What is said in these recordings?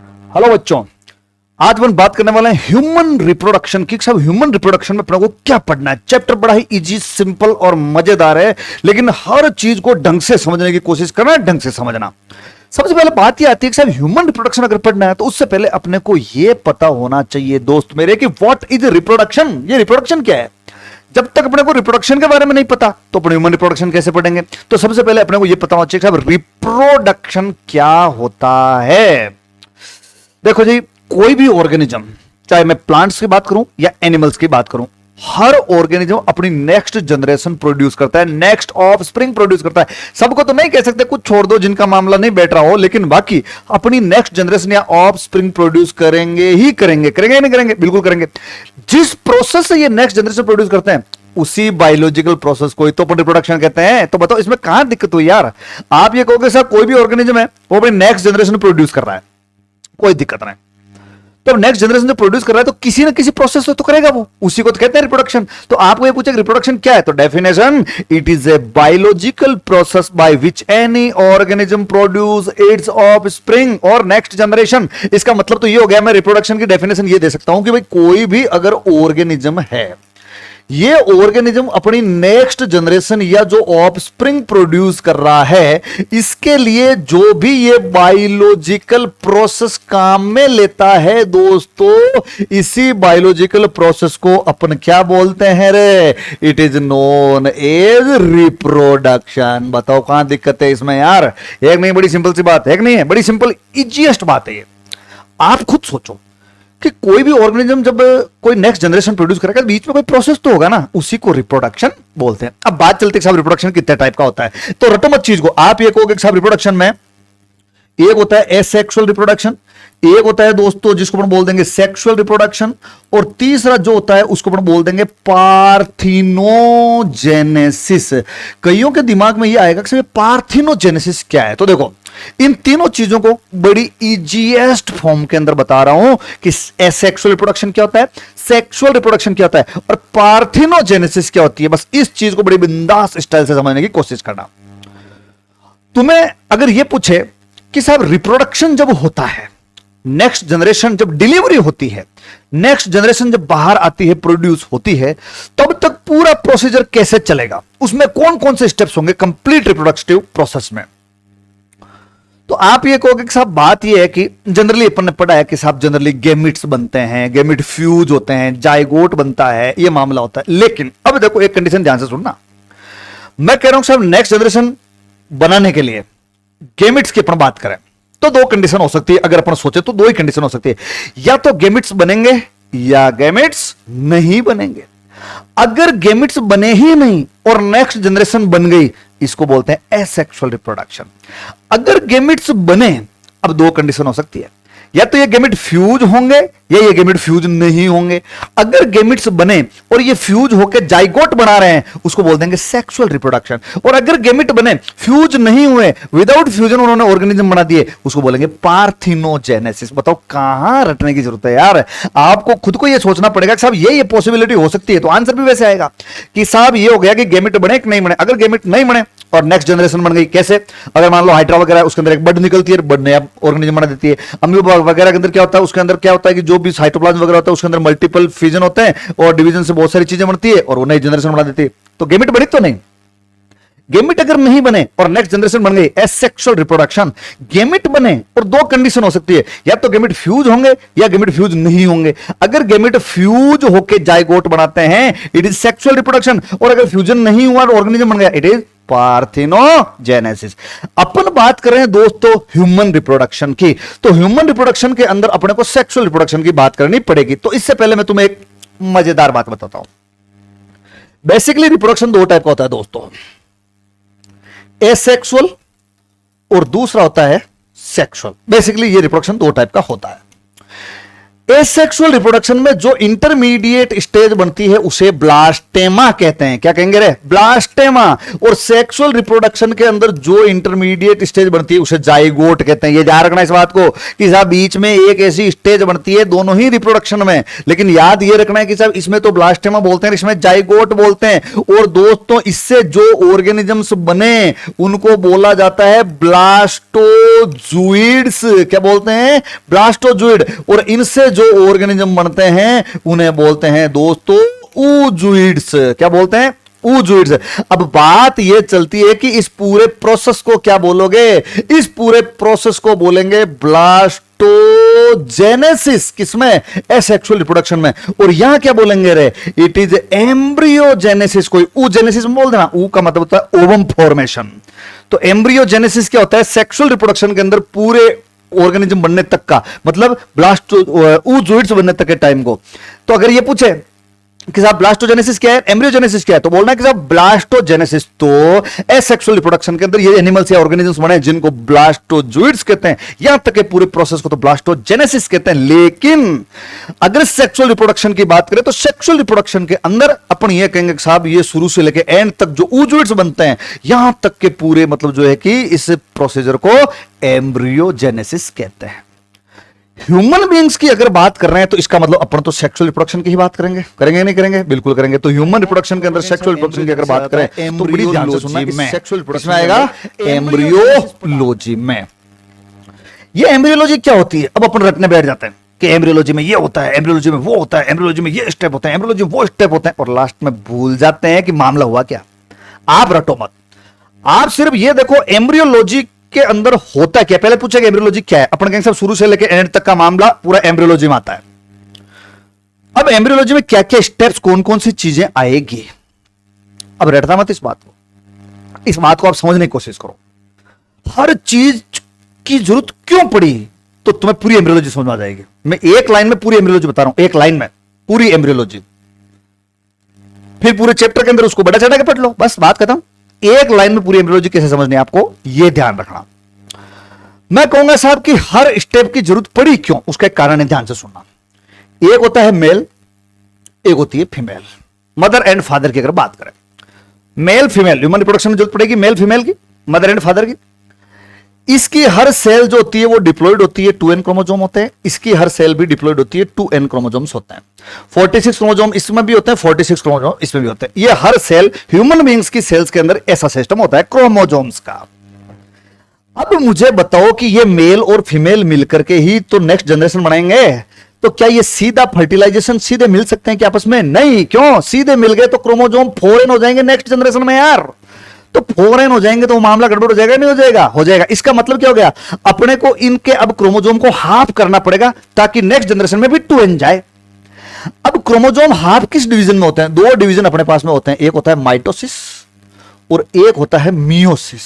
Hello बच्चों, आज अपन बात करने वाले हैं ह्यूमन रिप्रोडक्शन की। सब ह्यूमन रिप्रोडक्शन में अपने को क्या पढ़ना है। चैप्टर बड़ा ही इजी, सिंपल और मजेदार है, लेकिन हर चीज को ढंग से समझने की कोशिश करना है, ढंग से समझना। सबसे पहले बात यह आती है कि साहब ह्यूमन रिप्रोडक्शन अगर पढ़ना है तो उससे पहले अपने को यह पता होना चाहिए दोस्त मेरे कि व्हाट इज रिप्रोडक्शन। ये रिप्रोडक्शन क्या है। जब तक अपने को रिप्रोडक्शन के बारे में नहीं पता तो अपने ह्यूमन रिप्रोडक्शन कैसे पढ़ेंगे। तो सबसे पहले अपने को यह पता होना चाहिए कि साहब रिप्रोडक्शन क्या होता है। देखो जी, कोई भी ऑर्गेनिज्म, चाहे मैं प्लांट्स की बात करूं या एनिमल्स की बात करूं, हर ऑर्गेनिज्म अपनी नेक्स्ट जनरेशन प्रोड्यूस करता है, नेक्स्ट ऑफ स्प्रिंग प्रोड्यूस करता है। सबको तो नहीं कह सकते, कुछ छोड़ दो जिनका मामला नहीं बैठ रहा हो, लेकिन बाकी अपनी नेक्स्ट जनरेशन या ऑफ स्प्रिंग प्रोड्यूस करेंगे ही करेंगे। करेंगे नहीं करेंगे? बिल्कुल करेंगे। जिस प्रोसेस से ये नेक्स्ट जनरेशन प्रोड्यूस करते हैं उसी बायोलॉजिकल प्रोसेस को ही तो अपन रिप्रोडक्शन कहते हैं। तो बताओ इसमें कहां दिक्कत हुई यार। आप ये कहोगे सर कोई भी ऑर्गेनिज्म है वो अपनी नेक्स्ट जनरेशन प्रोड्यूस कर रहा है, कोई दिक्कत नहीं। तो नेक्स्ट जनरेशन जो प्रोड्यूस कर रहा है तो किसी ना किसी प्रोसेस तो करेगा वो, उसी को तो कहते हैं रिप्रोडक्शन। तो आपको ये पूछे रिप्रोडक्शन क्या है, तो definition, it is a biological process by which any organism produce it's of spring और नेक्स्ट जनरेशन। इसका मतलब तो ये हो गया, मैं रिप्रोडक्शन की डेफिनेशन ये दे सकता हूं कि भाई कोई भी अगर ऑर्गेनिज्म है, ये ऑर्गेनिज्म अपनी नेक्स्ट जनरेशन या जो ऑफस्प्रिंग प्रोड्यूस कर रहा है, इसके लिए जो भी ये बायोलॉजिकल प्रोसेस काम में लेता है दोस्तों, इसी बायोलॉजिकल प्रोसेस को अपन क्या बोलते हैं रे? It is known as reproduction. बताओ कहां दिक्कत है इसमें यार। एक नहीं, बड़ी सिंपल सी बात है। एक नहीं है, बड़ी सिंपल इजीएस्ट बात है ये। आप खुद सोचो कि कोई भी ऑर्गेनिज्म जब कोई नेक्स्ट जनरेशन प्रोड्यूस करेगा, बीच में कोई प्रोसेस तो होगा ना, उसी को रिप्रोडक्शन बोलते हैं। अब बात चलती है साहब रिप्रोडक्शन कितने टाइप का होता है, तो रटो मत चीज को। आप ये कहोगे साहब रिप्रोडक्शन में एक होता है एसेक्सुअल रिप्रोडक्शन, एक होता है दोस्तों जिसको अपन बोल देंगे सेक्सुअल रिप्रोडक्शन, और तीसरा जो होता है उसको अपन बोल देंगे पार्थिनोजेनेसिस। कईयों के दिमाग में ये आएगा कि पार्थिनोजेनेसिस क्या है। तो देखो, इन तीनों चीजों को बड़ी इजीएस्ट फॉर्म के अंदर बता रहा हूं कि एसेक्सुअल रिप्रोडक्शन क्या होता है, सेक्सुअल रिप्रोडक्शन क्या होता है और पार्थिनोजेनेसिस क्या होती है। बस इस चीज को बड़ी बिंदास स्टाइल से समझने की कोशिश करना। तुम्हें अगर यह पूछे कि साहब रिप्रोडक्शन जब होता है, नेक्स्ट जनरेशन जब डिलीवरी होती है, नेक्स्ट जनरेशन जब बाहर आती है, प्रोड्यूस होती है, तब तक पूरा प्रोसीजर कैसे चलेगा, उसमें कौन कौन से स्टेप्स होंगे कंप्लीट रिप्रोडक्टिव प्रोसेस में। तो आप ये कहोगे कि साहब बात ये है कि जनरली अपन ने पढ़ा है कि साहब जनरली गेमिट्स बनते हैं, गेमिट फ्यूज होते हैं, जाइगोट बनता है, ये मामला होता है। लेकिन अब देखो एक कंडीशन ध्यान से सुनना। मैं कह रहा हूं साहब नेक्स्ट जनरेशन बनाने के लिए गेमिट्स की अपन बात करें तो दो कंडीशन हो सकती है। अगर अपन सोचे तो दो ही कंडीशन हो सकती है, या तो गेमिट्स बनेंगे या गेमिट्स नहीं बनेंगे। अगर गेमिट्स बने ही नहीं और नेक्स्ट जनरेशन बन गई, इसको बोलते हैं एसेक्सुअल रिप्रोडक्शन। अगर गेमिट्स बने, अब दो कंडीशन हो सकती है, या तो ये गेमिट फ्यूज होंगे या ये गेमिट फ्यूज नहीं होंगे। अगर गेमिट्स बने और ये फ्यूज होकर जाइगोट बना रहे हैं, उसको बोल देंगे सेक्सुअल रिप्रोडक्शन। और अगर गेमिट बने, फ्यूज नहीं हुए, विदाउट फ्यूजन उन्होंने ऑर्गेनिज्म बना दिए, उसको बोलेंगे पार्थिनोजेनेसिस। बताओ कहां रटने की जरूरत है यार। आपको खुद को ये सोचना पड़ेगा कि साहब ये पॉसिबिलिटी हो सकती है, तो आंसर भी वैसे आएगा कि साहब ये हो गया कि गेमिट बने कि नहीं बने। अगर गेमिट नहीं बने और नेक्स्ट जनरेशन बन गई, कैसे? अगर मान लो हाइड्रा वगैरह है, उसके अंदर एक बड निकलती है, बड नया ऑर्गेनिज्म बना देती है। अमीबा वगैरह के अंदर क्या होता है, उसके अंदर क्या होता है कि जो भी साइटोप्लाज्म वगैरह होता है उसके अंदर मल्टीपल फ्यूजन होते हैं और डिवीजन से बहुत सारी चीजें बनती है और वो नई जनरेशन बना देती है। तो गेमिट बनी तो नहीं। गेमिट अगर नहीं बने और नेक्स्ट जनरेशन बन गई, एसेक्सुअल रिप्रोडक्शन। गेमिट बने और दो कंडीशन हो सकती है, या तो गेमिट फ्यूज होंगे या गेमिट फ्यूज नहीं होंगे। अगर गेमिट फ्यूज होके जाइगोट बनाते हैं, इट इज सेक्सुअल रिप्रोडक्शन। और अगर फ्यूजन नहीं हुआ और ऑर्गेनिज्म बन गया, इट इज पार्थिनोजेनेसिस। अपन बात कर रहे हैं दोस्तों ह्यूमन रिप्रोडक्शन की। तो ह्यूमन रिप्रोडक्शन के अंदर अपने को सेक्सुअल रिप्रोडक्शन की बात करनी पड़ेगी। तो इससे पहले मैं तुम्हें एक मजेदार बात बताता हूं। बेसिकली रिप्रोडक्शन दो टाइप का होता है दोस्तों, एसेक्सुअल और दूसरा होता है सेक्सुअल। बेसिकली ये रिप्रोडक्शन दो टाइप का होता है। एसेक्सुअल रिप्रोडक्शन में जो इंटरमीडिएट स्टेज बनती है उसे ब्लास्टेमा कहते हैं। क्या कहेंगे रे? ब्लास्टेमा। और सेक्सुअल रिप्रोडक्शन के अंदर जो इंटरमीडिएट स्टेज बनती है उसे जाइगोट कहते हैं। ये याद रखना इस बात को कि साहब बीच में एक ऐसी स्टेज बनती है दोनों ही रिप्रोडक्शन में, लेकिन याद ये रखना है कि साहब इसमें तो ब्लास्टेमा बोलते हैं, इसमें जाइगोट बोलते हैं। और दोस्तों इससे जो ऑर्गेनिजम्स बने उनको बोला जाता है ब्लास्टोजुइड्स। क्या बोलते हैं? ब्लास्टोजुइड। और इनसे जो ऑर्गेनिज्म बनते हैं उन्हें बोलते हैं दोस्तों oozoids। क्या बोलते हैं? oozoids। अब बात यह चलती है कि इस पूरे प्रोसेस को क्या बोलोगे? इस पूरे प्रोसेस को बोलेंगे ब्लास्टोजेनेसिस। किसमें? एसेक्सुअल रिप्रोडक्शन में। और यहां क्या बोलेंगे रे? It is embryogenesis. कोई oogenesis बोल देना, ऊ का मतलब होता है ओवम फॉर्मेशन। तो एम्ब्रियोजेनेसिस क्या होता है? सेक्सुअल रिप्रोडक्शन के अंदर पूरे ऑर्गेनिज्म बनने तक का, मतलब oozoids बनने तक के टाइम को। तो अगर ये पूछे कि साहब ब्लास्टोजेनेसिस क्या है, एम्ब्रियोजेनेसिस क्या है, तो बोलना है कि साहब ब्लास्टोजेनेसिस तो एसेक्सुअल रिप्रोडक्शन के अंदर ये एनिमल्स या ऑर्गेनिजम्स बने जिनको ब्लास्टोजुइड्स कहते हैं। यहां तक के पूरे प्रोसेस को तो ब्लास्टोजेनेसिस कहते हैं। लेकिन अगर सेक्सुअल रिप्रोडक्शन की बात करें तो सेक्सुअल रिप्रोडक्शन के अंदर अपन ये कहेंगे कि साहब ये शुरू से लेकर एंड तक जो oozoids बनते हैं यहां तक के पूरे मतलब जो है कि इस प्रोसीजर को एम्ब्रियोजेनेसिस कहते हैं। ह्यूमन बीइंग्स की अगर बात कर रहे हैं तो इसका मतलब अपन तो सेक्सुअल रिप्रोडक्शन की ही बात करेंगे। करेंगे नहीं करेंगे? बिल्कुल करेंगे। तो ह्यूमन रिप्रोडक्शन के अंदर सेक्सुअल रिप्रोडक्शन की अगर बात करें तो बड़ी ध्यान से सुनना, सेक्सुअल रिप्रोडक्शन आएगा एम्ब्रियोलॉजी में। ये एम्ब्रियोलॉजी क्या होती है? अब अपन रटने बैठ जाते हैं कि एम्ब्रियोलॉजी में ये होता है, एम्ब्रियोलॉजी में वो होता है, एम्ब्रियोलॉजी में ये स्टेप होता है, एम्ब्रियोलॉजी में वो स्टेप होता है, और लास्ट में भूल जाते हैं कि मामला हुआ क्या। आप रटो मत, आप सिर्फ ये देखो एम्ब्रियोलॉजी के अंदर होता क्या। पहले पूछेगा एम्ब्रियोलॉजी क्या है, अपन कहेंगे सब शुरू से लेकर एंड तक का मामला पूरा एम्ब्रियोलॉजी में आता है। अब एम्ब्रियोलॉजी में क्या क्या स्टेप्स, कौन कौन सी चीजें आएगी। अब रटना मत इस बात को, इस बात को आप समझने की कोशिश करो। हर चीज की जरूरत क्यों पड़ी तो तुम्हें पूरी एम्ब्रियोलॉजी समझ में आ जाएगी। मैं एक लाइन में पूरी एम्ब्रियोलॉजी बता रहा हूं, एक लाइन में पूरी एम्ब्रियोलॉजी, फिर पूरे चैप्टर के अंदर उसको बड़ा चढ़ा के पढ़ लो, बस बात खत्म। एक लाइन में पूरी एम्ब्रियोलॉजी कैसे समझनी है आपको, यह ध्यान रखना। मैं कहूंगा साहब कि हर स्टेप की जरूरत पड़ी क्यों, उसका एक कारण है, ध्यान से सुनना। एक होता है मेल, एक होती है फीमेल। मदर एंड फादर की अगर बात करें, मेल फीमेल ह्यूमन रिप्रोडक्शन में जरूरत पड़ेगी मेल फीमेल की, मदर एंड फादर की। इसकी हर सेल जो होती है वो डिप्लॉयड होती है, 2n क्रोमोसोम होते हैं। इसकी हर सेल भी डिप्लॉयड होती है, 2n क्रोमोसोम्स होते हैं। 46 क्रोमोसोम इसमें भी होते हैं, 46 क्रोमोसोम इसमें भी होते हैं। ये हर सेल ह्यूमन बीइंग्स की सेल्स के अंदर ऐसा सिस्टम होता है क्रोमोसोम्स का। अब मुझे बताओ कि ये मेल और फीमेल मिलकर के ही तो नेक्स्ट जनरेशन बनाएंगे, तो क्या ये सीधा फर्टिलाइजेशन सीधे मिल सकते हैं कि आपस में? नहीं। क्यों? सीधे मिल गए तो क्रोमोसोम फॉरेन हो जाएंगे नेक्स्ट जनरेशन में यार। तो फॉरेन हो जाएंगे तो मामला गड़बड़ हो जाएगा, नहीं हो जाएगा? हो जाएगा। इसका मतलब क्या हो गया, अपने को इनके अब क्रोमोसोम को हाफ करना पड़ेगा ताकि नेक्स्ट जनरेशन में भी 2n जाए। अब क्रोमोसोम हाफ किस डिवीजन में होते हैं? दो डिवीजन अपने पास में होते हैं, एक होता है माइटोसिस और एक होता है मियोसिस।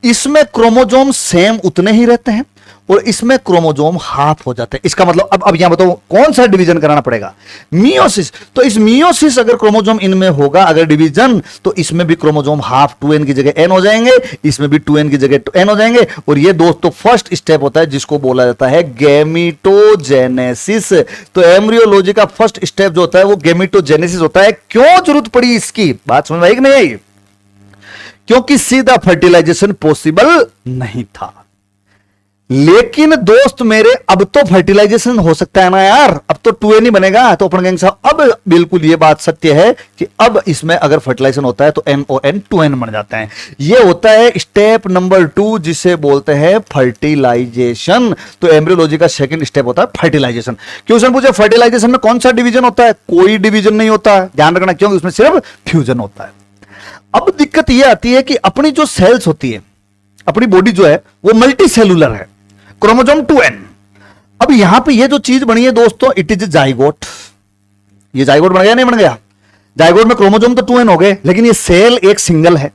इसमें क्रोमोसोम सेम उतने ही रहते हैं और इसमें क्रोमोसोम हाफ हो जाते हैं। इसका मतलब अब यहां बताओ कौन सा डिवीजन कराना पड़ेगा? मियोसिस। तो इस मियोसिस अगर क्रोमोसोम इनमें होगा अगर डिवीजन, तो इसमें भी क्रोमोसोम हाफ 2n की जगह n हो जाएंगे, इसमें भी 2n की जगह n हो जाएंगे। और ये दोस्तों फर्स्ट स्टेप होता है जिसको बोला जाता है गैमीटोजेनेसिस। तो एम्ब्रियोलॉजी का फर्स्ट स्टेप जो होता है वो गैमीटोजेनेसिस होता है। क्यों जरूरत पड़ी इसकी, बात समझ में आई कि नहीं आई? क्योंकि सीधा फर्टिलाइजेशन पॉसिबल नहीं था। लेकिन दोस्त मेरे अब तो फर्टिलाइजेशन हो सकता है ना यार, अब तो 2n ही बनेगा। तो अपन कहेंगे साहब अब बिल्कुल ये बात सत्य है कि अब इसमें अगर फर्टिलाइजेशन होता है तो n और n 2n बन जाते हैं। ये होता है स्टेप नंबर 2 जिसे बोलते हैं फर्टिलाइजेशन। तो एम्ब्रियोलॉजी का सेकंड स्टेप होता है फर्टिलाइजेशन। क्वेश्चन पूछे फर्टिलाइजेशन में कौन सा डिवीजन होता है? कोई डिवीजन नहीं होता है, ध्यान रखना, क्योंकि उसमें सिर्फ फ्यूजन होता है। अब दिक्कत यह आती है कि अपनी जो सेल्स होती है, अपनी बॉडी जो है वो मल्टी सेलुलर है, क्रोमोसोम 2n। अब यहां पे ये जो चीज बनी है दोस्तों, इट इज जाइगोट। ये जाइगोट बन गया नहीं बन गया? जाइगोट में क्रोमोसोम तो 2n हो गए, लेकिन ये सेल एक सिंगल है।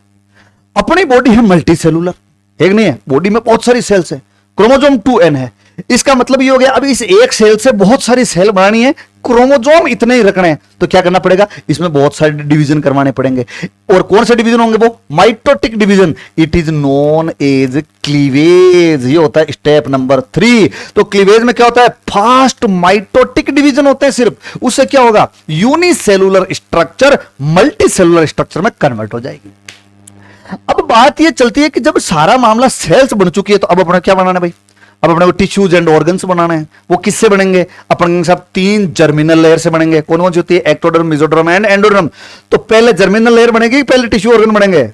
अपनी बॉडी है मल्टी सेलुलर, एक नहीं है, बॉडी में बहुत सारी सेल्स है, क्रोमोसोम 2n है। इसका मतलब ये हो गया अब इस एक सेल से बहुत सारी सेल बनानी है, क्रोमोजोम इतने ही रखने हैं तो क्या करना पड़ेगा, इसमें बहुत सारे डिवीजन करवाने पड़ेंगे। और कौन से डिवीजन होंगे, वो mitotic division. It is known as cleavage. ये होता है स्टेप नंबर 3। तो क्लीवेज में क्या होता है, फास्ट माइटोटिक डिवीजन होते हैं सिर्फ। उससे क्या होगा, unicellular structure multi cellular structure में कन्वर्ट हो जाएगी। अब बात ये चलती है कि जब सारा मामला सेल्स बन चुकी है तो अब अपना क्या बनाना है भाई, अब अपने को टिश्यूज एंड ऑर्गन्स बनाने हैं। वो किससे बनेंगे, अपन सब 3 जर्मिनल लेयर से बनेंगे। कौन कौन सी होती है, एक्टोडर्म, मेसोडर्म एंड एंडोडर्म। तो पहले जर्मिनल लेयर बनेगी, पहले टिश्यू ऑर्गन बनेंगे।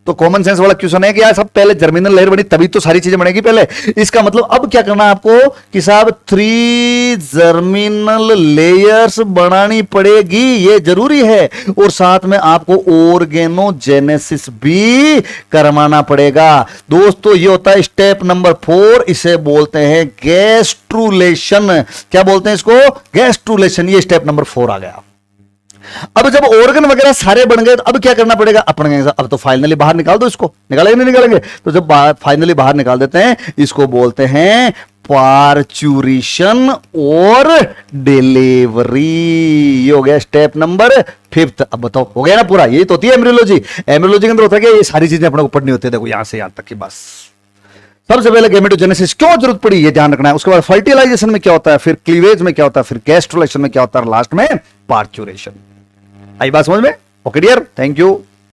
तो कॉमन सेंस वाला क्वेश्चन है कि यार सब पहले जर्मिनल लेयर बनी तभी तो सारी चीजें बनेगी पहले। इसका मतलब अब क्या करना है आपको कि साहब 3 जर्मिनल लेयर्स बनानी पड़ेगी, ये जरूरी है। और साथ में आपको ऑर्गेनोजेनेसिस भी करवाना पड़ेगा। दोस्तों ये होता है स्टेप नंबर 4, इसे बोलते हैं गैस्ट्रुलेशन। क्या बोलते हैं इसको, गैस्ट्रुलेशन। ये स्टेप नंबर 4 आ गया। अब जब ऑर्गन वगैरह सारे बन गए तो अब क्या करना पड़ेगा, अपन अब तो फाइनली बाहर निकाल दो इसको, निकालेंगे नहीं निकालेंगे, तो जब फाइनली बाहर निकाल देते हैं इसको बोलते हैं पार्चुरेशन और डिलीवरी। ये हो गया स्टेप नंबर 5। अब बताओ हो गया ना पूरा, यही तो होती है एम्ब्रियोलॉजी। एम्ब्रियोलॉजी के अंदर होता है कि ये सारी चीजें अपने को पढ़नी होती है। देखो यहां से यहां तक की बस। सबसे पहले गैमेटोजेनेसिस क्यों जरूरत पड़ी ये ध्यान रखना है। उसके बाद फर्टिलाइजेशन में क्या होता है, फिर क्लीवेज में क्या होता है, फिर गैस्ट्रुलेशन में क्या होता है, लास्ट में पार्चुरेशन। आई बात समझ में, ओके डियर, थैंक यू।